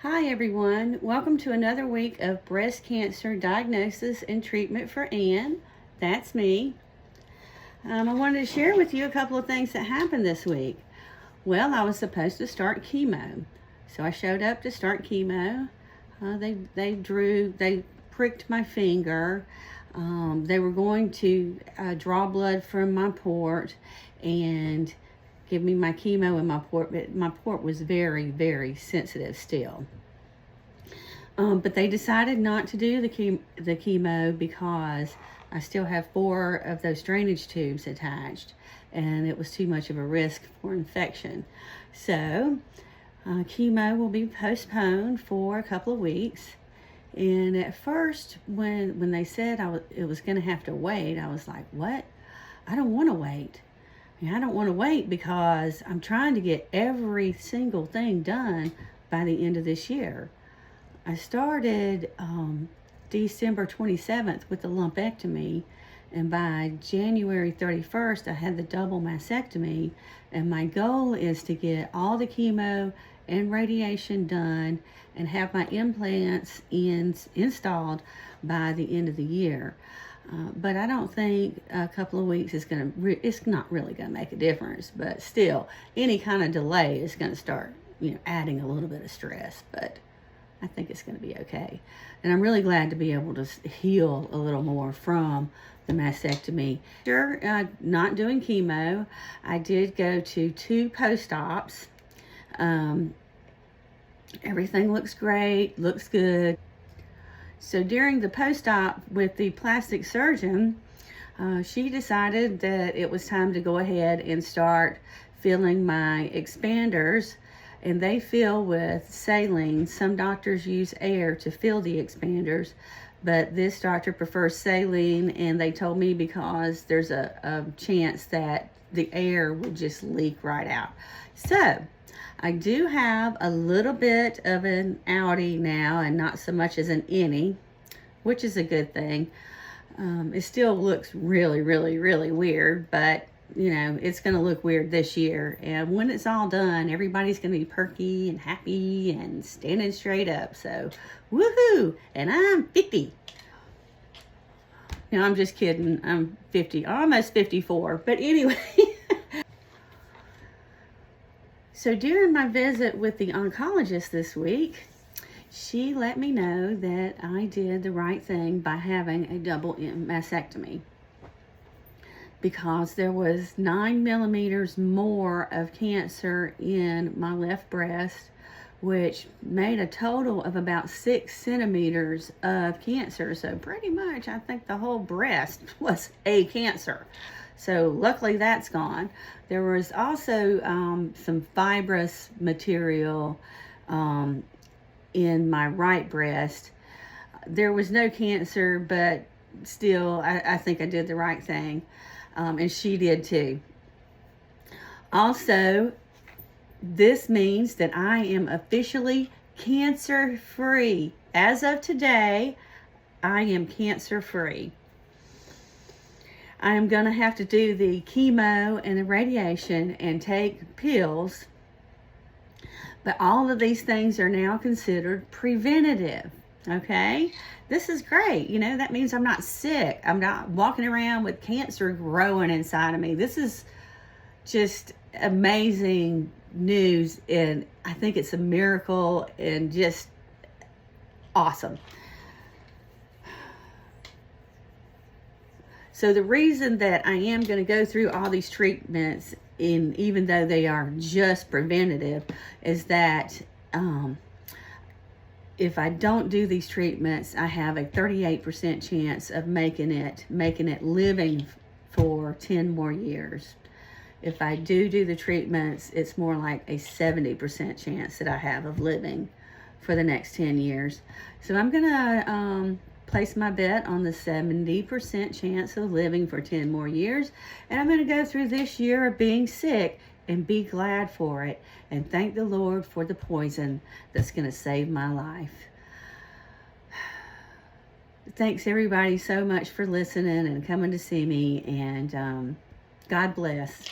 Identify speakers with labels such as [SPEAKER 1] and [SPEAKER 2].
[SPEAKER 1] Hi everyone, welcome to another week of breast cancer diagnosis and treatment for Ann. That's me. I wanted to share with you a couple of things that happened this week. Well, I was supposed to start chemo. So I showed up to start chemo. They pricked my finger. They were going to draw blood from my port and give me my chemo in my port, but my port was very, very sensitive still. But they decided not to do the chemo because I still have 4 of those drainage tubes attached, and it was too much of a risk for infection. So chemo will be postponed for a couple of weeks. And at first, when they said it was going to have to wait, I was like, what? I don't want to wait. I don't want to wait because I'm trying to get every single thing done by the end of this year. I started December 27th with the lumpectomy, and by January 31st, I had the double mastectomy, and my goal is to get all the chemo and radiation done and have my implants installed by the end of the year. But I don't think a couple of weeks is it's not really going to make a difference, but still, any kind of delay is going to start, adding a little bit of stress, but I think it's going to be okay. And I'm really glad to be able to heal a little more from the mastectomy. Sure, not doing chemo. I did go to 2 post-ops. Everything looks great, looks good. So during the post-op with the plastic surgeon, she decided that it was time to go ahead and start filling my expanders, and they fill with saline. Some doctors use air to fill the expanders, but this doctor prefers saline, and they told me because there's a chance that the air would just leak right out. So I do have a little bit of an outie now and not so much as an innie, which is a good thing. It still looks really, really, really weird, but it's going to look weird this year. And when it's all done, everybody's going to be perky and happy and standing straight up. So, woohoo! And I'm 50. I'm just kidding. I'm 50, almost 54. But anyway. So during my visit with the oncologist this week, she let me know that I did the right thing by having a double mastectomy, because there was 9 millimeters more of cancer in my left breast, which made a total of about 6 centimeters of cancer. So pretty much I think the whole breast was a cancer. So luckily that's gone. There was also some fibrous material in my right breast. There was no cancer, but still I think I did the right thing. And she did too. Also, this means that I am officially cancer-free. As of today, I am cancer-free. I am going to have to do the chemo and the radiation and take pills, but all of these things are now considered preventative. Okay, this is great. That means I'm not sick. I'm not walking around with cancer growing inside of me. This is just amazing news, and I think it's a miracle and just awesome. So the reason that I am going to go through all these treatments, even though they are just preventative, is that if I don't do these treatments, I have a 38% chance of making it living for 10 more years. If I do the treatments, it's more like a 70% chance that I have of living for the next 10 years. So I'm going to place my bet on the 70% chance of living for 10 more years. And I'm going to go through this year of being sick and be glad for it and thank the Lord for the poison that's going to save my life. Thanks everybody so much for listening and coming to see me, and God bless.